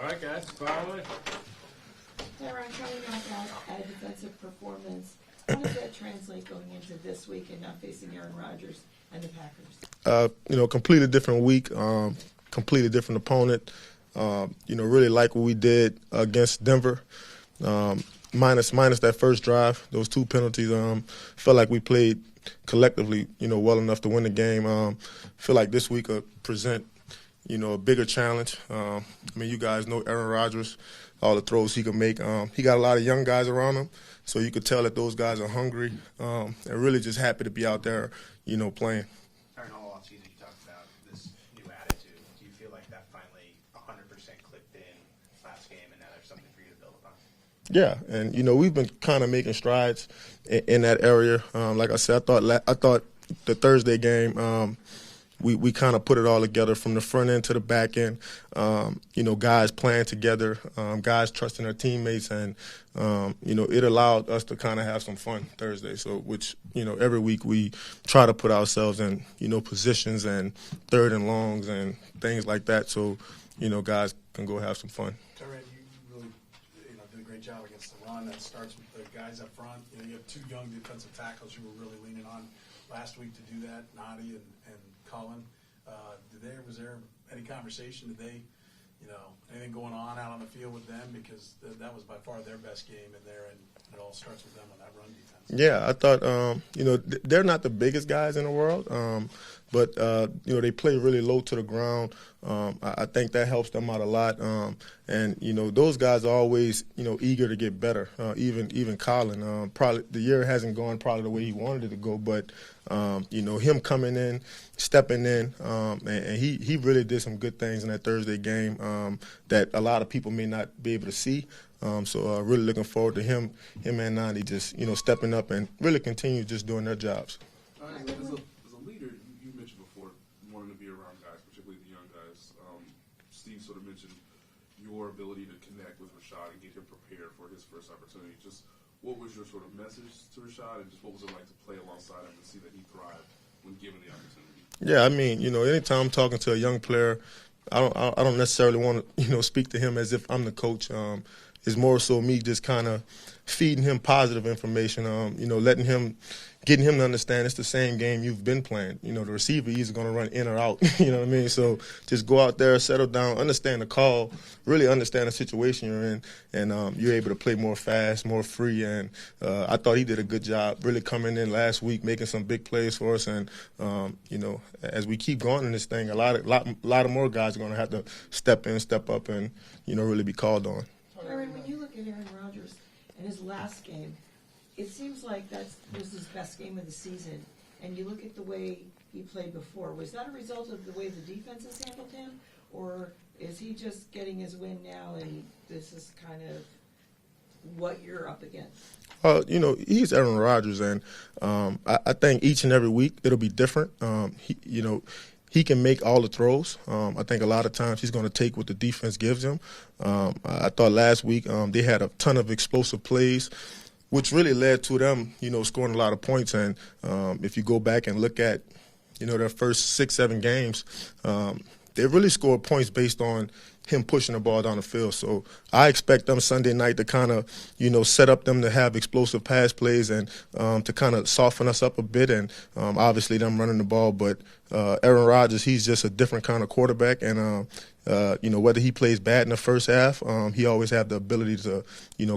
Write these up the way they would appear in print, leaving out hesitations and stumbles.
All right, guys, fire away. Tyrann, coming off a defensive performance, how does that translate going into this week and not facing Aaron Rodgers and the Packers? Completely different week, completely different opponent. Really like what we did against Denver. Minus that first drive, those two penalties. Felt like we played collectively, well enough to win the game. Feel like this week present, a bigger challenge. You guys know Aaron Rodgers, all the throws he can make. He got a lot of young guys around him, so you could tell that those guys are hungry and really just happy to be out there, playing. Tyrann, all offseason you talked about this new attitude. Do you feel like that finally 100% clicked in last game, and now there's something for you to build upon? Yeah, and we've been kind of making strides in that area. Like I said, I thought the Thursday game. We kind of put it all together from the front end to the back end. Guys playing together, guys trusting their teammates, and it allowed us to kind of have some fun Thursday. So, which every week we try to put ourselves in positions and third and longs and things like that. So, guys can go have some fun. Tyrann, you really did a great job against the run. That starts with the guys up front. You have two young defensive tackles you were really leaning on last week to do that, Nadi and Cullen. Was there any conversation? Did they, anything going on out on the field with them? Because that was by far their best game in there, and it all starts with them on that run defense. Yeah, I thought, they're not the biggest guys in the world, but they play really low to the ground. I think that helps them out a lot. And those guys are always, eager to get better. Even Colin, probably the year hasn't gone probably the way he wanted it to go, but him coming in, stepping in, and he really did some good things in that Thursday game that a lot of people may not be able to see. So really looking forward to him and Nani just stepping up and really continue just doing their jobs. As a leader, you mentioned before wanting to be around guys, particularly the young guys. Steve sort of mentioned your ability to connect with Rashad and get him prepared for his first opportunity. Just what was your sort of message to Rashad, and just what was it like to play alongside him and see that he thrived when given the opportunity? Yeah, anytime I'm talking to a young player, I don't necessarily want to speak to him as if I'm the coach. It's more so me just kind of feeding him positive information, getting him to understand it's the same game you've been playing. The receiver is going to run in or out, you know what I mean? So just go out there, settle down, understand the call, really understand the situation you're in, and you're able to play more fast, more free. And I thought he did a good job really coming in last week, making some big plays for us. And, as we keep going in this thing, a lot of more guys are going to have to step in, step up, and, really be called on. Tyrann, when you look at Aaron Rodgers and his last game, it seems like that was his best game of the season. And you look at the way he played before. Was that a result of the way the defense has handled him? Or is he just getting his win now and this is kind of what you're up against? He's Aaron Rodgers, and I think each and every week it'll be different. He can make all the throws. I think a lot of times he's going to take what the defense gives him. I thought last week they had a ton of explosive plays, which really led to them, scoring a lot of points. And if you go back and look at, their first 6-7 games, they really scored points based on him pushing the ball down the field. So I expect them Sunday night to kind of, set up them to have explosive pass plays and to kind of soften us up a bit. And obviously them running the ball. But Aaron Rodgers, he's just a different kind of quarterback. And, whether he plays bad in the first half, he always have the ability to,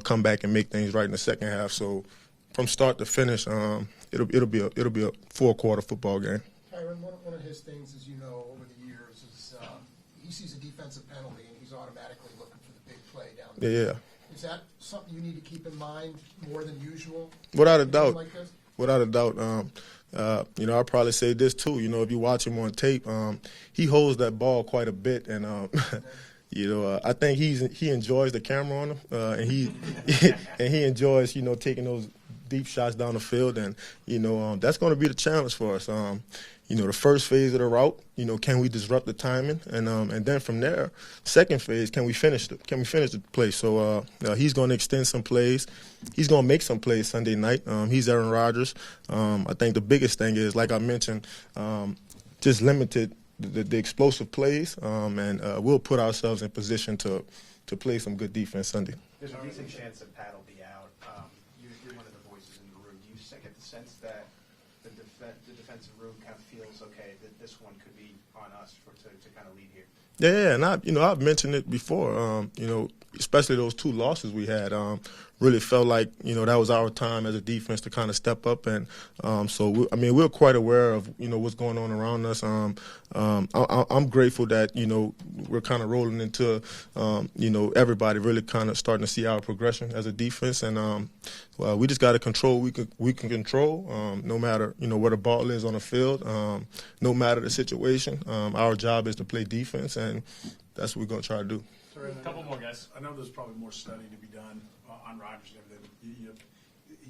come back and make things right in the second half. So from start to finish, it'll be a 4-quarter football game. Tyrann, one of his things, as you know, over the years is he sees a defensive penalty and he's automatically looking for the big play down there. Yeah. Is that something you need to keep in mind more than usual? Without a doubt. Like this? Without a doubt. I'll probably say this too. If you watch him on tape, he holds that ball quite a bit, and I think he enjoys the camera on him, and he enjoys taking those deep shots down the field, and that's going to be the challenge for us. The first phase of the route, can we disrupt the timing, and then from there, second phase, can we finish the play? So he's going to extend some plays. He's going to make some plays Sunday night. He's Aaron Rodgers. I think the biggest thing is, like I mentioned, just limited the explosive plays, and we'll put ourselves in position to play some good defense Sunday. There's a decent chance that Pat will be out. You're one of the voices in the room. Do you get the sense that the defensive room kind of feels, okay, that this one could be on us to kind of lead here? Yeah, and I've mentioned it before. Especially those 2 losses we had, really felt like that was our time as a defense to kind of step up, and we're quite aware of what's going on around us. I'm grateful that we're kind of rolling into everybody really kind of starting to see our progression as a defense, and we just got to control we can control, no matter where the ball is on the field, no matter the situation. Our job is to play defense, and that's what we're going to try to do. Tyrann, A couple more, guys. I know there's probably more study to be done on Rodgers and everything.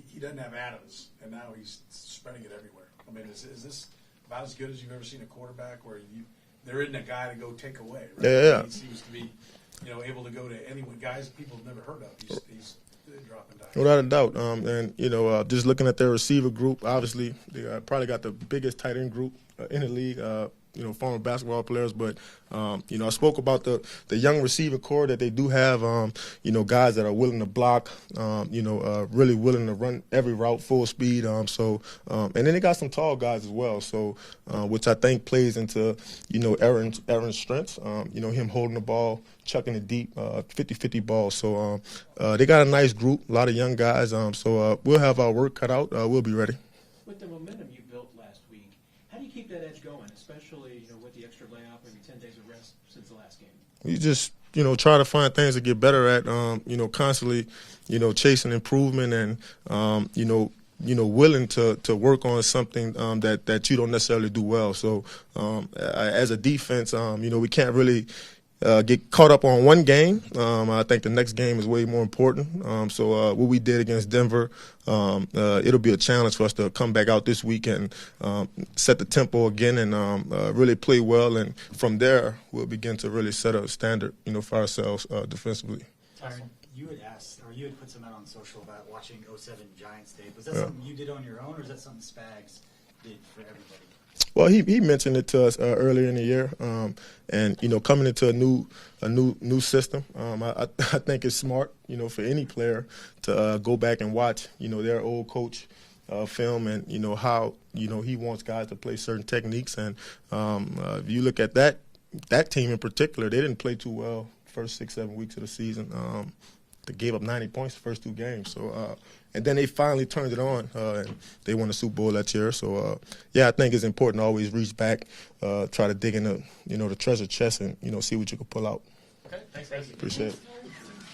He doesn't have Adams, and now he's spreading it everywhere. I mean, is this about as good as you've ever seen a quarterback where there isn't a guy to go take away, right? Yeah. He seems to be, able to go to anyone, guys people have never heard of. He's dropping dimes. Without a doubt. Just looking at their receiver group, obviously they probably got the biggest tight end group in the league. Former basketball players, but I spoke about the young receiver core that they do have. Guys that are willing to block, really willing to run every route full speed. And then they got some tall guys as well. So, which I think plays into Aaron's strengths. Him holding the ball, chucking it deep, 50-50 ball. So they got a nice group, a lot of young guys. So we'll have our work cut out. We'll be ready. With the momentum you built last week, how do you keep that edge going, especially with the extra layoff, maybe 10 days of rest since the last game? We just try to find things to get better at. Constantly chasing improvement, and willing to work on something that you don't necessarily do well. So as a defense, we can't really get caught up on one game. I think the next game is way more important. So what we did against Denver, it'll be a challenge for us to come back out this week and set the tempo again and really play well. And from there, we'll begin to really set a standard, for ourselves defensively. Tyrann, you had put some out on social about watching 07 Giants tape. Was that something you did on your own, or is that something Spags did for everybody? Well, he mentioned it to us earlier in the year, and coming into a new system, I think it's smart, for any player to go back and watch, their old coach film and how he wants guys to play certain techniques. And if you look at that team in particular, they didn't play too well first 6-7 weeks of the season. They gave up 90 points the first 2 games. So, and then they finally turned it on, and they won the Super Bowl that year. So, I think it's important to always reach back, try to dig in the treasure chest and, see what you can pull out. Okay, thanks, guys. Appreciate it.